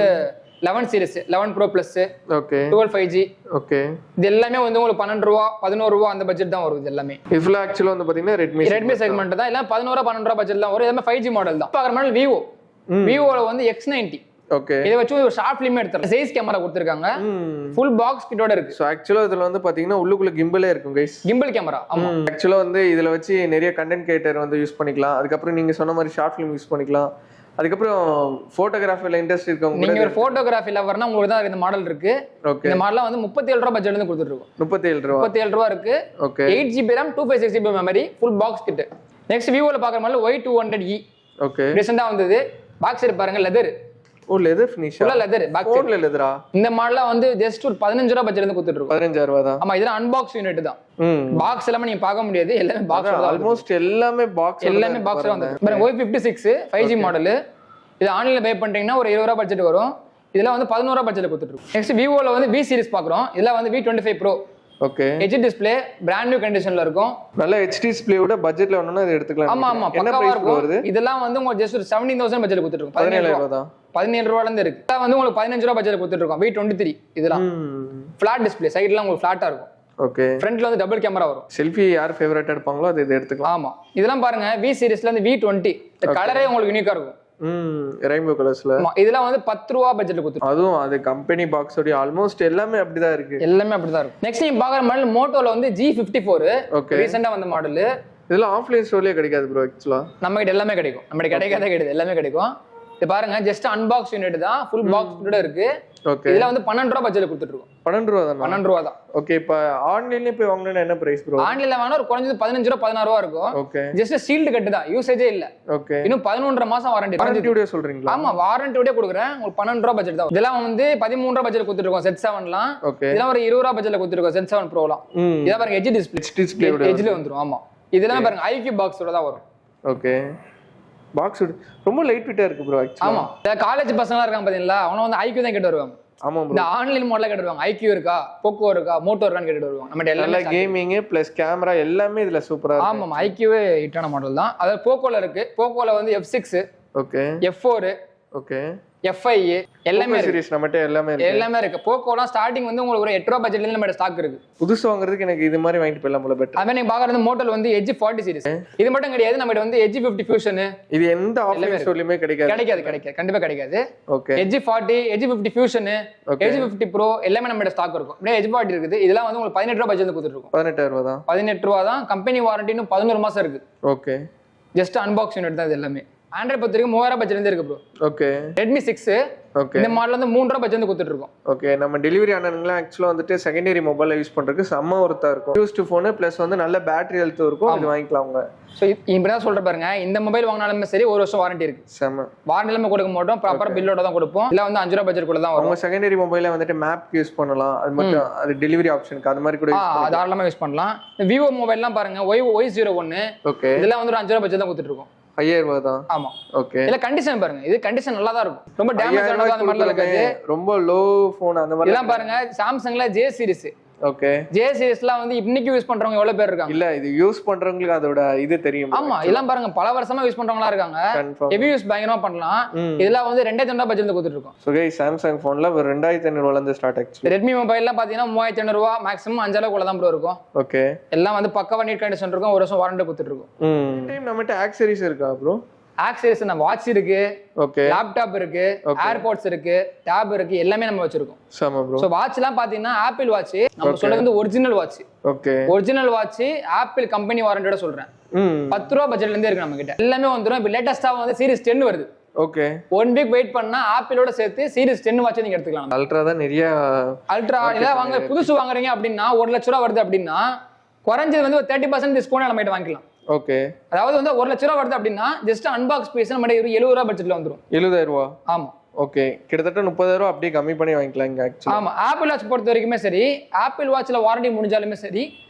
11 series 11 Pro Plus. Okay 12 5G. Okay இது எல்லாமே வந்து உங்களுக்கு 12 ரூபாய் 11 ரூபாய் அந்த பட்ஜெட் தான் வரும். இது எல்லாமே இதுல ஆக்சுவலா வந்து பாத்தீங்கன்னா Redmi செக்மெண்ட் தான். இல்ல 11 ரூபாய் 12 ரூபாய் பட்ஜெட் தான் வரும். எல்லாமே 5G மாடல் தான். பாக்குற மாடல் Vivo. Vivoல வந்து X90. ஓகே. இதை வச்சு ஒரு ஷார்ட் ஃபிலிம் எடுத்துறோம். சைஸ் கேமரா கொடுத்துருக்காங்க. ஃபுல் பாக்ஸ் கிட்டோட இருக்கு. ஸோ ஆக்சுவலாக இதில் வந்து பார்த்தீங்கன்னா உள்ளுக்குள்ள கிம்பிளே இருக்கும் கைஸ். Gimbal camera. ஆமா. ஆக்சுவலாக வந்து இதில் வச்சு நிறைய கண்டென்ட் கிரியேட்டர் வந்து யூஸ் பண்ணிக்கலாம். அதுக்கப்புறம் நீங்க சொன்ன மாதிரி ஷார்ட் ஃபிலிம் யூஸ் பண்ணிக்கலாம். அதுக்கப்புறம் போட்டோகிராஃபில இன்ட்ரெஸ்ட் இருக்கவங்க, நீங்க ஒரு போட்டோகிராஃபி லவர்னா உங்களுக்கு தான் இந்த மாடல் இருக்கு. ஓகே. இந்த மாடலாம் வந்து 37 ரூபாய் பட்ஜெட்ல இருந்து கொடுத்துட்டு இருக்கோம். 37 ரூபாய் இருக்கு. Okay. 8GB RAM 256GB memory full box kit. Next விவோல பாக்குற மாதிரி Y200E. ஓகே. ரீசெண்டா வந்தது. பாக்ஸ் பாருங்க லெதர். Oh leather finish. ஃபுல்லா லெதர். பாக் போன்ல லெதரா? இந்த மாடலாம் வந்து ஜஸ்ட் ஒரு 15 ரூபாய் பட்ஜெட்ல இருந்து கொடுத்துட்டு இருக்கோம். 15 ரூபாய் தான். ஆமா இதெல்லாம் அன்பாக்ஸ் யூனிட் தான். பாக்ஸ் எல்லாமே நீங்க பார்க்க முடியாது. எல்லாமே பாக்ஸ் தான். ஆல்மோஸ்ட் எல்லாமே பாக்ஸ். எல்லாமே பாக்ஸ்ல வந்து. பாருங்க Y56 5G மாடல். இது ஆன்லைன்ல பை பண்றீங்கன்னா ஒரு 20 ரூபாய் பட்ஜெட் வரும். இதெல்லாம் வந்து 11 ரூபாய் பட்ஜெட்ல கொடுத்துட்டு இருக்கோம். நெக்ஸ்ட் விவோல வந்து V சீரிஸ் பாக்குறோம். இதெல்லாம் வந்து V25 Pro. Okay. HD display brand new கண்டிஷன்ல இருக்கும். நல்ல HD டிஸ்ப்ளேயோட பட்ஜெட்ல வேணும்னா இத எடுத்துக்கலாம். ஆமா ஆமா என்ன பக்காவா பிரைஸ் வருது? இருக்கும். இதெல்லாம் வந்து உங்களுக்கு ஜஸ்ட் ஒரு 17000 பட்ஜெட்ல கொடுத்துட்டு இருக்கோம். 17 ரூபாய் தான். 17 ரூபாயில இருந்து இருக்கு. இதெல்லாம் வந்து உங்களுக்கு 15 ரூபாய் பட்ஜெட்ல கொடுத்துட்டு இருக்கோம். V23 இதெல்லாம் ஃபிளாட் டிஸ்ப்ளே. சைடுல உங்களுக்கு ஃபிளாட்டா இருக்கும். ஓகே. ஃப்ரண்ட்ல வந்து டபுள் கேமரா வரும். செல்ஃபி யார் ஃபேவரட்டா எடுப்பாங்களோ அதை இத எடுத்துக்கலாம். ஆமா இதெல்லாம் பாருங்க V சீரிஸ்ல இருந்து V20. இந்த கலரே உங்களுக்கு யூனிக்கா இருக்கும். ரெயின்போ கலர்ஸ்ல. இதெல்லாம் வந்து 10 ரூபாய் பட்ஜெட்ல கொடுத்துட்டு. அதுவும் அது கம்பெனி பாக்ஸோட ஆல்மோஸ்ட் எல்லாமே அப்படிதான் இருக்கு. எல்லாமே அப்படிதான் இருக்கும். நெக்ஸ்ட் நீங்க பாக்குற மாடல் மோட்டோல வந்து G54. ஓகே. ரீசெண்டா வந்த மாடல். இதெல்லாம் ஆஃப்லைன் ஸ்டோர்லயே கிடைக்காது ப்ரோ ஆக்சுவலா. நம்ம கிட்ட எல்லாமே கிடைக்கும். நம்ம கிட்ட கிடைக்காத கிடையாது. எல்லாமே கிடைக்கும். இது பாருங்க ஜஸ்ட் அன்பாக்ஸ் யூனிட் தான். ஃபுல் பாக்ஸ் கூட இருக்கு. ஓகே. இதெல்லாம் வந்து 12 ரூபாய் பட்ஜெட்ல கொடுத்துட்டு இருக்கோம். 12 ரூபாய் தான். 12 ரூபாய் தான். ஓகே. இப்போ ஆன்லைன்ல போய் வாங்குனா என்ன பிரைஸ் ப்ரோ? ஆன்லைன்ல வாங்குனா ஒரு குறைஞ்சது 15 ரூபாய் 16 ரூபாய் இருக்கும். ஓகே. ஜஸ்ட் சீல்ட் கட்டு தான். யூசேஜே இல்ல. ஓகே. இன்னும் 11.5 மாசம் வாரண்டி. வாரண்டியோட சொல்றீங்களா? ஆமா வாரண்டியோட கொடுக்குறேன். உங்களுக்கு 12 ரூபாய் பட்ஜெட் தான். இதெல்லாம் வந்து 13 ரூபாய் பட்ஜெட்ல கொடுத்துட்டு இருக்கோம். செட் 7லாம். ஓகே. இதெல்லாம் ஒரு 20 ரூபாய் பட்ஜெட்ல கொடுத்துட்டு இருக்கோம். செட் 7 ப்ரோலாம். இத பாருங்க HD டிஸ்ப்ளே. எட்ஜ்ல வந்துரும். ஆமா இதெல்லாம் பாருங்க IQ பாக்ஸோட தான் வரும். ஓகே. பாக்ஸ் ரொம்ப லைட் வெயிட்டா இருக்கு ப்ரோ ஆக்சுவலா. ஆமா காலேஜ் பசங்களா இருக்காங்க பாத்தீங்களா, அவங்க வந்து IQ தான் கேட்டு வருவாங்க. ஆமா ப்ரோ. இந்த ஆன்லைன் மாடல்ல கேட்டு வருவாங்க. IQ இருக்கா, போக்கோ இருக்கா, மோட்டோ இருக்கான்னு கேட்டு வருவாங்க. நம்ம எல்லாமே கேமிங் பிளஸ் கேமரா எல்லாமே இதுல சூப்பரா இருக்கு. ஆமா IQ ஹிட்டான மாடல் தான். அதாவது போக்கோல இருக்கு. போக்கோல வந்து F6, okay, F4, okay, F5 எல்லாமே சீரிஸ் நம்மட்ட எல்லாமே இருக்கு. எல்லாமே இருக்கு. போக்கோலாம் ஸ்டார்டிங் வந்து உங்களுக்கு ஒரு 8 ரூபாய் பட்ஜெட்ல இருந்து நம்ம ஸ்டாக் இருக்கு. புதுசு வாங்குறதுக்கு எனக்கு இது மாதிரி வாங்கிட்டு போயிடலாம் போல பெட்டர். அதே நீங்க பாக்குறது மோட்டல் வந்து Edge 40 சீரிஸ். இது மட்டும் கிடையாது, நம்ம வந்து Edge 50 Fusion. இது எந்த ஆஃப்லைன் ஸ்டோர்லயுமே கிடைக்காது. கண்டிப்பா கிடைக்காது. Okay. Edge 40, Edge 50 Fusion, Edge 50 Pro எல்லாமே நம்ம ஸ்டாக் இருக்கும். அப்படியே Edge 40 இருக்குது. இதெல்லாம் வந்து உங்களுக்கு 18 ரூபாய் பட்ஜெட்ல கொடுத்துட்டு இருக்கோம். 18 ரூபாய் தான். 18 ரூபாய் தான். கம்பெனி வாரண்டி இன்னும் 11 மாசம் இருக்கு. ஓகே. ஜஸ்ட் அன்பாக்ஸ் யூனிட் தான் இது எல்லாமே. ஆண்ட்ராய்ட் பொறுத்த வரைக்கும் 3000 பட்ஜெட்ல இருந்து இருக்கு ப்ரோ. ஓகே. Redmi 6 okay. இந்த மாடல் வந்து 3 ரூபாய் பட்ஜெட்ல கொடுத்துட்டு இருக்கோம். ஓகே. நம்ம டெலிவரி ஆனவங்கலாம் ஆக்சுவலா வந்துட்டு செகண்டரி மொபைல்ல யூஸ் பண்றதுக்கு செம்ம ஒர்த்தா இருக்கும். யூஸ்டு ஃபோன் பிளஸ் வந்து நல்ல பேட்டரி ஹெல்த் இருக்கும். இது வாங்கிக்கலாம் அவங்க. சோ இப்படிதான் சொல்ற பாருங்க, இந்த மொபைல் வாங்கினாலுமே சரி 1 வருஷம் வாரண்டி இருக்கு. செம்ம. வாரண்டி எல்லாமே கொடுக்க மாட்டோம், ப்ராப்பர் பில்லோட தான் கொடுப்போம். இல்ல வந்து 5 ரூபாய் பட்ஜெட் கூட தான் வரும். அவங்க செகண்டரி மொபைல்ல வந்துட்டு மேப் யூஸ் பண்ணலாம். அது மட்டும் அது டெலிவரி ஆப்ஷனுக்கு அது மாதிரி கூட யூஸ் பண்ணலாம். தாராளமா யூஸ் பண்ணலாம். விவோ மொபைல்லாம் பாருங்க Y01. ஓகே. இதெல்லாம் வந்து ஒரு 5 ரூபாய் பட்ஜெட் தான் கொடுத்துட்டு இருக்கோம். 5000 ரூபாய் தான். ஆமா. ஓகே. இல்ல கண்டிஷன் பாருங்க, இது கண்டிஷன் நல்லா தான் இருக்கும். ரொம்ப டேமேஜ் ஆனது அந்த மாதிரி இருக்காது. ரொம்ப லோ ஃபோன் அந்த மாதிரி. இதெல்லாம் பாருங்க சாம்சங்ல J சீரிஸ். ஓகே. J சீரிஸ்லாம் வந்து இன்னைக்கு யூஸ் பண்றவங்க எவ்வளவு பேர் இருக்காங்க? இல்ல இது யூஸ் பண்றவங்களுக்கு அதோட இது தெரியும். ஆமா இதெல்லாம் பாருங்க பல வருஷமா யூஸ் பண்றவங்களா இருக்காங்க. ஹெவி யூஸ் பயங்கரமா பண்ணலாம். இதெல்லாம் வந்து 2500 ரூபாய் பட்ஜெட்ல கொடுத்துட்டு இருக்கோம். சோ गाइस சாம்சங் போன்ல 2500 ரூபாயில இருந்து ஸ்டார்ட் ஆச்சு. Redmi மொபைல்லாம் பாத்தீங்கன்னா 3500 ரூபாய் மேக்ஸிமம் 5000 குள்ள தான் ப்ரோ இருக்கும். ஓகே. எல்லாம் வந்து பக்கவா நீட் கண்டிஷன் இருக்கும். 1 வருஷம் வாரண்டி கொடுத்துட்டு இருக்கோம். டைம் நம்மட்ட ஆக்சஸரீஸ் இருக்கா ப்ரோ? ஆக்சஸரீஸ் நம்ம வாட்ச் இருக்கு, ஓகே, லேப்டாப் இருக்கு, ஏர்போர்ட்ஸ் இருக்கு, டேப் இருக்கு, எல்லாமே நம்ம வச்சிருக்கோம். சம ப்ரோ. சோ வாட்ச்லாம் பாத்தீங்கன்னா ஆப்பிள் வாட்ச். நம்ம சொல்றது வந்து original watch. Okay. Original watch Apple company வாரண்டியோட சொல்றேன். 10 ரூபாய் பட்ஜெட்ல இருந்தே இருக்கு நம்ம கிட்ட. எல்லாமே வந்துரும். இப்போ லேட்டஸ்டா வந்து சீரிஸ் 10 வருது. ஓகே. 1 வீக் வெயிட் பண்ணா ஆப்பிளோட சேர்த்து சீரிஸ் 10 வாட்ச் நீங்க எடுத்துக்கலாம். அல்ட்ரா தான் நிறைய. அல்ட்ரா இல்ல வாங்க புதுசு வாங்குறீங்க அப்படின்னா 1 லட்சம் ரூபாய் வருது அப்படின்னா குறைஞ்சது வந்து ஒரு 30% டிஸ்கவுண்ட் நம்ம கிட்ட வாங்கிக்கலாம். ஓகே. அதாவது வந்து 1 லட்சம் ரூபாய் வருது அப்படின்னா ஜஸ்ட் அன்பாக்ஸ் பீஸ் நம்ம 70 ரூபாய் பட்ஜெட்ல வந்துரும். 70000 ரூபாய். ஆமா. ஓகே. கிட்டத்தட்ட 30000 ரூபாய் அப்படியே கம்மி பண்ணி வாங்கிக்கலாம் இங்க ஆக்சுவலி. ஆமா. ஆப்பிள் வாட்ச் பொறுத்த வரைக்குமே சரி, ஆப்பிள் வாட்ச்ல வாரண்டி முடிஞ்சாலுமே சரி,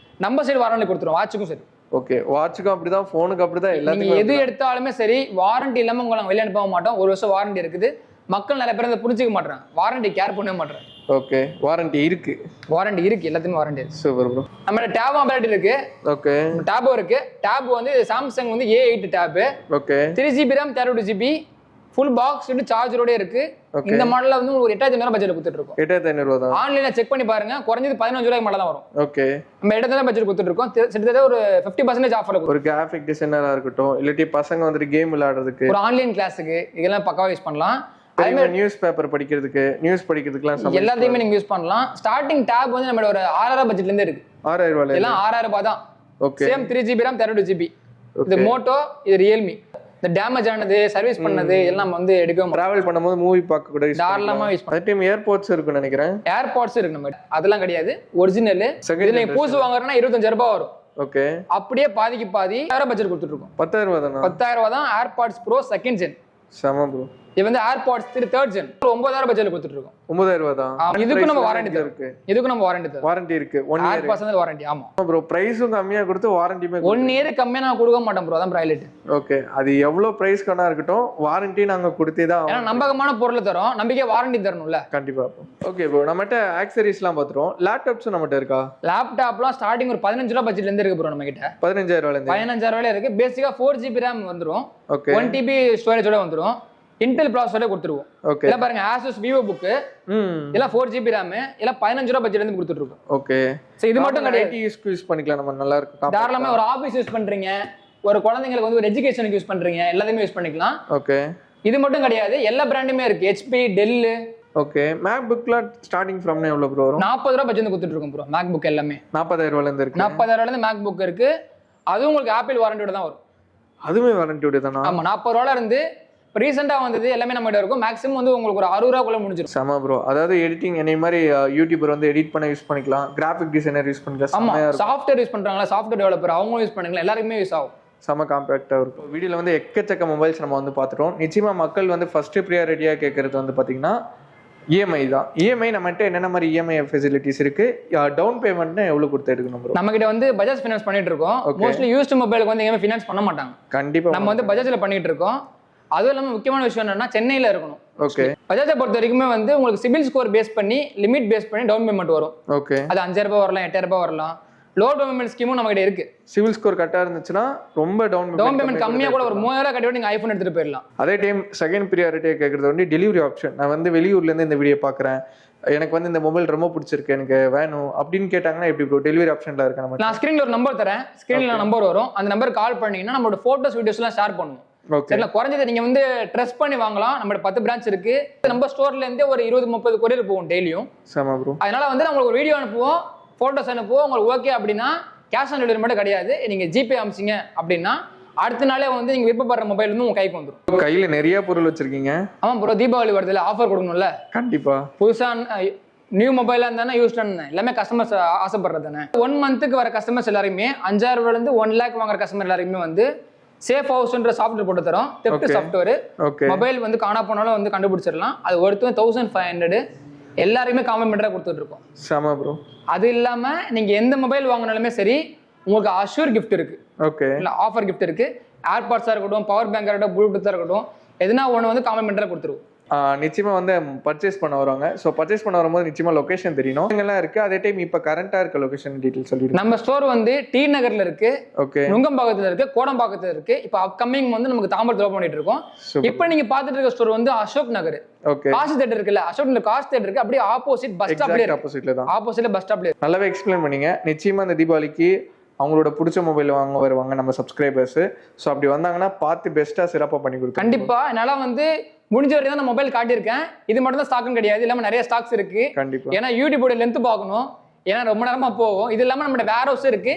நம்ம சைடு வாரண்டி கொடுத்துரும். வாட்சுக்கும் சரி. ஓகே. வாட்சுக்கும் அப்படிதான், போனுக்கு அப்படிதான், எல்லாத்துக்கும் எது எடுத்தாலுமே சரி வாரண்டி இல்லாம உங்களை வெளியே அனுப்ப மாட்டோம். 1 வருஷம் வாரண்டி இருக்குது. மக்கள் நிறைய பேர் அதை புரிஞ்சுக்க மாட்டாங்க. வாரண்டி கேர் பண்ணவே மாட்டாங்க. ஓகே. வாரண்டி இருக்கு. வாரண்டி இருக்கு. எல்லாத்துமே வாரண்டி இருக்கு. Super bro. நம்ம டேப் அப்டேட் இருக்கு. ஓகே. டேபோ இருக்கு. டேப் வந்து சாம்சங் வந்து A8 tab. Okay. 3GB RAM 32GB full box with சார்ஜரோட இருக்கு. இந்த மாடல்ல வந்து ஒரு 8500 ரூபாய் பட்ஜெட் கொடுத்துட்டு இருக்கோம். 8500 ரூபாய் தான். ஆன்லைன்ல செக் பண்ணி பாருங்க. குறைஞ்சது 15 ரூபாய்க்கு மேல தான் வரும். ஓகே. நம்ம 8500 பட்ஜெட் கொடுத்துட்டு இருக்கோம். கிட்டத்தட்ட ஒரு 50% ஆஃபர் இருக்கும். ஒரு கிராஃபிக் டிசைனரா இருக்கட்டும், இல்லாட்டி பசங்க வந்துட்டு கேம் விளையாடுறதுக்கு, ஒரு ஆன்லைன் கிளாஸுக்கு இதெல்லாம் பக்காவா யூஸ் பண்ணலாம். நியூஸ் பேப்பர் படிக்கிறதுக்கு நியூஸ் படிக்கிறதுக்குலாம் எல்லாத்தையுமே நீங்க யூஸ் பண்ணலாம். ஸ்டார்டிங் டேப் வந்து நம்ம ஒரு 6000 பட்ஜெட்ல இருந்தே இருக்கு. 6000 ரூபாய் எல்லாம் 6000 ரூபாய் தான். Okay. Same 3GB RAM 32GB. இது மோட்டோ, இது ரியல்மி. இந்த டேமேஜ் ஆனது, சர்வீஸ் பண்ணது எல்லாம் வந்து எடுக்க டிராவல் பண்ணும்போது மூவி பார்க்க கூட தாராளமா யூஸ் பண்ணலாம். அதே டைம் ஏர்போர்ட்ஸ் இருக்குன்னு நினைக்கிறேன். ஏர்பாட்ஸ் இருக்கு நம்ம. அதெல்லாம் கிடையாது, ஒரிஜினல். இதுல நீங்க பூசு வாங்குறதுனா 25000 ரூபாய் வரும். ஓகே. அப்படியே பாதிக்கு பாதி 1000 பட்ஜெட் கொடுத்துட்டு இருக்கோம். 10000 ரூபாய் தானா? 10000 ரூபாய் தான். AirPods pro second gen. சம ப்ரோ. இது வந்து ஏர்பாட்ஸ் 3 தேர்ட் ஜென் 9000 பட்ஜெட்ல கொடுத்துட்டு இருக்கோம். 9000 ரூபாய் தான். இதுக்கு நம்ம வாரண்டி இருக்கு. இதுக்கு நம்ம வாரண்டி இருக்கு. 1 இயர் 100% வாரண்டி. ஆமா ப்ரோ. பிரைஸும் கம்மியா கொடுத்து வாரண்டியுமே 1 இயர் கம்மியா நான் கொடுக்க மாட்டேன் ப்ரோ. அதான் பிரைவேட். ஓகே. அது எவ்வளவு பிரைஸ் கண்ணா இருக்கட்டும், வாரண்டி நாங்க கொடுத்தே தான். ஏன்னா நம்பகமான பொருள் தரோம், நம்பிக்கை வாரண்டி தரணும்ல. கண்டிப்பா. Okay bro. நம்மட்ட ஆக்சரிஸ்லாம் பாத்துறோம். லேப்டாப்ஸ் நம்மட்ட இருக்கா? லேப்டாப்லாம் ஸ்டார்டிங் ஒரு 15000 ரூபாய் பட்ஜெட்ல இருந்து இருக்கு ப்ரோ நம்ம கிட்ட. 15000 ரூபாயில இருந்து 15000 ரூபாயில இருக்கு. பேசிக்கா 4GB RAM வந்துரும். ஓகே. 1TB ஸ்டோரேஜோட வந்துரும். இன்டெல் ப்ராசஸரோட கொடுத்துருவோம். ஓகே. இல்ல பாருங்க Asus Vivo book இல்ல 4GB RAM இல்ல 15000 ரூபாய் பட்ஜெட்ல இருந்து கொடுத்துட்டு இருக்கோம். ஓகே. சோ இது மட்டும் கிடையாது. யூஸ் பண்ணிக்கலாம் நம்ம. நல்லா இருக்கும். தாராளமா ஒரு ஆபீஸ் யூஸ் பண்றீங்க, ஒரு குழந்தைங்களுக்கு வந்து ஒரு எஜுகேஷனுக்கு யூஸ் பண்றீங்க, எல்லாத்தையுமே யூஸ் பண்ணிக்கலாம். ஓகே. இது மட்டும் கிடையாது, எல்லா பிராண்டுமே இருக்கு. HP, Dell. ஓகே. MacBookல ஸ்டார்டிங் ஃப்ரம் எவ்வளவு ப்ரோ வரும்? 40 ரூபாய் பட்ஜெட்ல கொடுத்துட்டு இருக்கோம் ப்ரோ. MacBook எல்லாமே 40000 ரூபாயில இருந்து இருக்கு. 40000 ரூபாயில இருந்து MacBook இருக்கு. அதுவும் உங்களுக்கு ஆப்பிள் வாரண்டியோட தான் வரும். அதுமே வாரண்டியோட தானா? ஆமா. 40 ரூபாயில இருந்து ரீசெண்டா வந்தது எல்லாமே நம்ம கிட்ட இருக்கும். மேக்ஸிமம் வந்து உங்களுக்கு ஒரு 60 ரூபாய்க்குள்ள முடிஞ்சிடும். சம ப்ரோ. அதாவது எடிட்டிங் என்னை மாதிரி யூடியூபர் வந்து எடிட் பண்ண யூஸ் பண்ணிக்கலாம், கிராஃபிக் டிசைனர் யூஸ் பண்ணிக்கலாம். ஆமா. சாஃப்ட்வேர் யூஸ் பண்றாங்களா, சாஃப்ட்வேர் டெவலப்பர் அவங்க யூஸ் பண்ணிக்கலாம். எல்லாருக்குமே யூஸ் ஆகும். செம காம்பேக்டா இருக்கும். வீடியோல வந்து எக்கச்சக்க மொபைல்ஸ் நம்ம வந்து பார்த்துட்டோம். நிச்சயமா மக்கள் வந்து ஃபர்ஸ்ட் ப்ரியாரிட்டியா கேட்கறது வந்து பாத்தீங்கன்னா இஎம்ஐ தான். இஎம்ஐ நம்மகிட்ட என்னென்ன மாதிரி இஎம்ஐ ஃபெசிலிட்டிஸ் இருக்கு, டவுன் பேமெண்ட்னா எவ்வளவு கொடுத்து எடுக்கணும் ப்ரோ? நம்ம கிட்ட வந்து பஜாஜ் ஃபைனான்ஸ் பண்ணிட்டு இருக்கோம். மோஸ்ட்லி யூஸ்டு மொபைலுக்கு வந்து எங்கேயுமே ஃபைனான்ஸ் பண்ண மாட்டாங்க. கண்டிப்பா. நம்ம வந்து பஜாஜ்ல பண்ணிட்டு இருக்கோம். அதுவும் இல்லாமல் முக்கியமான விஷயம் என்னன்னா சென்னையில இருக்கணும். ஓகே. பஜாஜை பொறுத்த வரைக்குமே வந்து உங்களுக்கு சிபில் ஸ்கோர் பேஸ் பண்ணி லிமிட் பேஸ் பண்ணி டவுன் பேமெண்ட் வரும். ஓகே. அது 5000 ரூபாய் வரலாம், 8000 ரூபாய் வரலாம். லோ டவுன் பேமெண்ட் ஸ்கீமும் நம்ம கிட்ட இருக்கு. சிவில் ஸ்கோர் கரெக்டா இருந்துச்சுன்னா ரொம்ப டவுன் பேமெண்ட் கம்மியா கூட ஒரு 3000 கட்டி நீங்க ஐபோன் எடுத்துட்டு போயிடலாம். அதே டைம் செகண்ட் ப்ரியாரிட்டியா கேட்கறது வந்து டெலிவரி ஆப்ஷன். நான் வந்து வெளியூர்ல இருந்து இந்த வீடியோ பாக்குறேன், எனக்கு வந்து இந்த மொபைல் ரொம்ப பிடிச்சிருக்கு, எனக்கு வேணும் அப்படின்னு கேட்டாங்கன்னா எப்படி ப்ரோ டெலிவரி ஆப்ஷன்ல இருக்க? நம்ம நான் ஸ்கிரீன்ல ஒரு நம்பர் தரேன். ஸ்கிரீன்ல நம்பர் வரும். அந்த நம்பர் கால் பண்ணீங்கன்னா நம்மளோட போட்டோஸ் வீடியோஸ் எல்லாம் ஷேர் பண்ணுவோம். சரிங்களா? குறைஞ்சது நீங்க வந்து ட்ரஸ்ட் பண்ணி வாங்கலாம். நம்ம 10 பிரான்ச் இருக்கு. நம்ம ஸ்டோர்ல இருந்தே ஒரு 20-30 கொரியர் போகும் டெய்லியும். சம ப்ரோ. அதனால வந்து நம்ம ஒரு வீடியோ அனுப்புவோம், போட்டோஸ் அனுப்புவோம். உங்களுக்கு ஓகே அப்படின்னா கேஷ் ஆன் டெலிவரி மட்டும் கிடையாது. நீங்க ஜிபே அனுப்பிச்சிங்க அப்படின்னா அடுத்த நாளே வந்து நீங்க விருப்பப்படுற மொபைல் வந்து உங்க கைக்கு வந்துடும். கையில நிறைய பொருள் வச்சிருக்கீங்க. ஆமா ப்ரோ. தீபாவளி வருதுல, ஆஃபர் கொடுக்கணும்ல. கண்டிப்பா. புதுசா நியூ மொபைலா இருந்தானே யூஸ் பண்ண எல்லாமே கஸ்டமர்ஸ் ஆசைப்படுறது தானே. 1 மந்த்துக்கு வர கஸ்டமர்ஸ் எல்லாருமே 5000 ரூபாயில இருந்து 1 lakh வாங்குற கஸ்டமர் எல்லாருமே வந்து சேஃப் ஹவுஸ்ன்ற சாஃப்ட்வேர் போட்டு தரோம். Theft software. மொபைல் வந்து காணா போனாலும் வந்து கண்டுபிடிச்சிடலாம். அது ஒருத்தர் 1500 எல்லாருமே காம்ப்ளிமெண்டரா கொடுத்துட்டு இருக்கோம். சம ப்ரோ. அது இல்லாம நீங்க எந்த மொபைல் வாங்கினாலுமே சரி உங்களுக்கு அஷ்யூர் கிஃப்ட் இருக்கு. ஓகே. இல்ல ஆஃபர் கிஃப்ட் இருக்கு. ஏர்பாட்ஸா இருக்கட்டும், பவர் பேங்கா இருக்கட்டும், ப்ளூடூத்தா இருக்கட்டும், எதுனா ஒன்று வந்து காம்ப்ளிமெண்டரா கொடுத்துருவோம். நிச்சயமா வந்து பர்ச்சேஸ் பண்ண வருவாங்க. ஸோ பர்ச்சேஸ் பண்ண வரும்போது நிச்சயமா லொகேஷன் தெரியணும். எங்கெல்லாம் இருக்கு, அதே டைம் இப்போ கரண்டா இருக்க லொகேஷன் டீடைல் சொல்லிடுங்க. நம்ம ஸ்டோர் வந்து டி நகர்ல இருக்கு. ஓகே. நுங்கம்பாக்கத்துல இருக்கு, கோடம்பாக்கத்துல இருக்கு. இப்போ அப்கமிங் வந்து நமக்கு தாம்பரத்துல ஓபன் பண்ணிட்டு இருக்கோம். இப்போ நீங்க பாத்துட்டு இருக்க ஸ்டோர் வந்து அசோக் நகர். ஓகே. காசு தேட்டர் இருக்குல்ல, அசோக் காசு தேட்டர் இருக்கு. அப்படியே ஆப்போசிட் பஸ் ஸ்டாப்ல இருக்கு. ஆப்போசிட்ல தான். ஆப்போசிட்ல பஸ் ஸ்டாப்ல. நல்லாவே எக்ஸ்பிளைன் பண்ணீங்க. நிச்சயமா இந்த தீபாவளிக்கு அவங்களோட பிடிச்ச மொபைல் வாங்க வருவாங்க நம்ம சப்ஸ்கிரைபர்ஸ். ஸோ அப்படி வந்தாங்கன்னா பார்த்து பெஸ்ட்டாக சிறப்பாக பண்ணி கொடுக்கும். கண்டிப்பா. என்னால வந்து முடிஞ்ச வரைக்கும் தான் நான் மொபைல் காட்டியிருக்கேன். இது மட்டும் தான் ஸ்டாக்கும் கிடையாது, இல்லாமல் நிறைய ஸ்டாக்ஸ் இருக்கு. கண்டிப்பா. ஏன்னா யூடியூபோட லென்த் பார்க்கணும், ஏன்னா ரொம்ப நேரமா போகும். இது இல்லாமல் நம்ம வேர் ஹவுஸ் இருக்கு.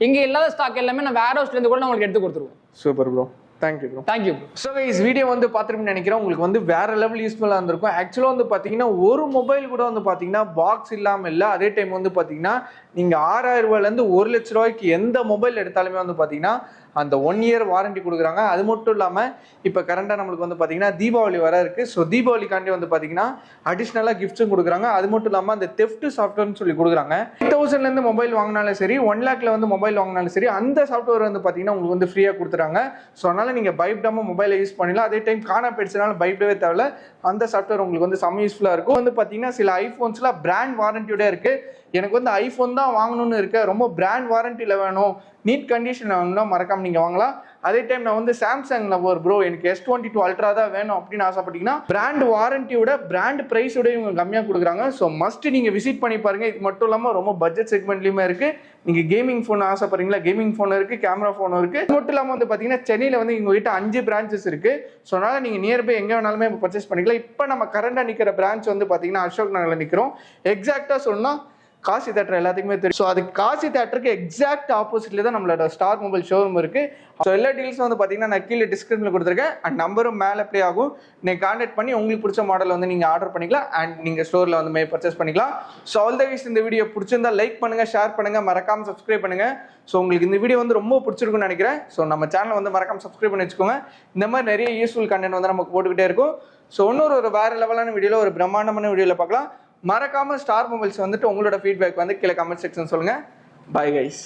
இங்க இல்லாத ஸ்டாக் எல்லாமே நான் வேர் ஹவுஸ்ல இருந்து கூட உங்களுக்கு எடுத்து கொடுத்துருவோம். Super bro. Thank you bro. Thank you. So guys video வந்து பார்த்துருப்பேன்னு நினைக்கிறேன். உங்களுக்கு வந்து வேற லெவல் யூஸ்ஃபுல்லாக இருந்திருக்கும். ஆக்சுவலாக வந்து பார்த்தீங்கன்னா ஒரு மொபைல் கூட வந்து பார்த்தீங்கன்னா பாக்ஸ் இல்லாமல் இல்லை. அதே டைம் வந்து பார்த்தீங்கன்னா நீங்கள் 6000 ரூபாயிலேருந்து 1 லட்ச ரூபாய்க்கு எந்த மொபைல் எடுத்தாலுமே வந்து பார்த்தீங்கன்னா அந்த 1 இயர் வாரண்டி கொடுக்குறாங்க. அது மட்டும் இல்லாமல் இப்போ கரண்டாக நம்மளுக்கு வந்து பார்த்தீங்கன்னா தீபாவளி வர இருக்குது. ஸோ தீபாவளிக்காண்டி வந்து பார்த்தீங்கன்னா அடிஷ்னலாக கிஃப்ட்ஸும் கொடுக்குறாங்க. அது மட்டும் இல்லாமல் அந்த தெஃப்ட் சாஃப்ட்வேர்னு சொல்லி கொடுக்குறாங்க. 1000லேருந்து மொபைல் வாங்கினாலும் சரி, 1 lakhல வந்து மொபைல் வாங்கினாலும் சரி, அந்த சாஃப்ட்வேர் வந்து பார்த்தீங்கன்னா உங்களுக்கு வந்து ஃப்ரீயாக கொடுத்துறாங்க. ஸோ அதனால் நீங்கள் பயப்படாமல் மொபைலை யூஸ் பண்ணலாம். அதே டைம் காணா போயிடுச்சுனாலும் பயப்படவே தேவையில்ல. அந்த சாஃப்ட்வேர் உங்களுக்கு வந்து செம்ம யூஸ்ஃபுல்லாக இருக்கும். வந்து பார்த்தீங்கன்னா சில ஐஃபோன்ஸ்லாம் பிராண்ட் வாரண்டியோட இருக்குது. எனக்கு வந்து ஐஃபோன் தான் வாங்கணும்னு இருக்கு, ரொம்ப பிராண்ட் வாரண்டியில் வேணும், நீட் கண்டிஷன் வேணும்னா மறக்காம நீங்கள் வாங்கலாம். அதே டைம் நான் வந்து சாம்சங் லவர் ப்ரோ எனக்கு S22 அல்ட்ரா தான் வேணும் அப்படின்னு ஆசைப்பட்டீங்கன்னா பிராண்ட் வாரண்டியோட பிராண்ட் பிரைஸோட இவங்க கம்மியாக கொடுக்குறாங்க. ஸோ மஸ்ட் நீங்கள் விசிட் பண்ணி பாருங்க. இது மட்டும் இல்லாமல் ரொம்ப பட்ஜெட் செக்மெண்ட்லையுமே இருக்கு. நீங்கள் கேமிங் ஃபோன் ஆசைப்படுறீங்களா, கேமிங் ஃபோன் இருக்கு, கேமரா ஃபோன் இருக்கு. இது மட்டும் இல்லாமல் வந்து பார்த்தீங்கன்னா சென்னையில் வந்து எங்ககிட்ட 5 பிரான்ச்சஸ் இருக்கு. ஸோ அதனால நீங்கள் நியர்பை எங்கே வேணாலுமே பர்ச்சேஸ் பண்ணிக்கலாம். இப்போ நம்ம கரண்டாக நிற்கிற பிரான்ச் வந்து பார்த்தீங்கன்னா அசோக் நகரில் நிற்கிறோம். எக்ஸாக்டாக சொன்னால் காசி தேட்டர் எல்லாத்துக்குமே தெரியும். ஸோ அது காசி தேட்டருக்கு எக்ஸாக்ட் ஆப்போசிட்ல தான் நம்மளோட ஸ்டார் மொபைல் ஷோரூம் இருக்கு. ஸோ எல்லா டீல்ஸும் வந்து பார்த்தீங்கன்னா நான் கீழே டிஸ்கிரிப்ஷனில் கொடுத்துருக்கேன். அண்ட் நம்பரும் மேலே ப்ளே ஆகும். நீங்கள் கான்டாக்ட் பண்ணி உங்களுக்கு பிடிச்ச மாடல் வந்து நீங்கள் ஆர்டர் பண்ணிக்கலாம். அண்ட் நீங்கள் ஸ்டோரில் வந்து பர்ச்சேஸ் பண்ணிக்கலாம். ஸோ ஆல் த வைஸ் இந்த வீடியோ பிடிச்சிருந்தா லைக் பண்ணுங்க, ஷேர் பண்ணுங்க, மறக்காம சப்ஸ்கிரைப் பண்ணுங்க. ஸோ உங்களுக்கு இந்த வீடியோ வந்து ரொம்ப பிடிச்சிருக்குன்னு நினைக்கிறேன். ஸோ நம்ம சேனல் வந்து மறக்காம சப்ஸ்கிரைப் பண்ணி வச்சுக்கோங்க. இந்த மாதிரி நிறைய யூஸ்ஃபுல் கண்டென்ட் வந்து நமக்கு போட்டுக்கிட்டே இருக்கும். ஸோ இன்னொரு வேற லெவலான வீடியோவில் ஒரு பிரம்மாண்டமான வீடியோவில் பார்க்கலாம். மறக்காம ஸ்டார் மொபைல்ஸ் வந்துட்டு உங்களோட ஃபீட்பேக் வந்து கீழே கமெண்ட் செக்ஷன் சொல்லுங்க. Bye guys.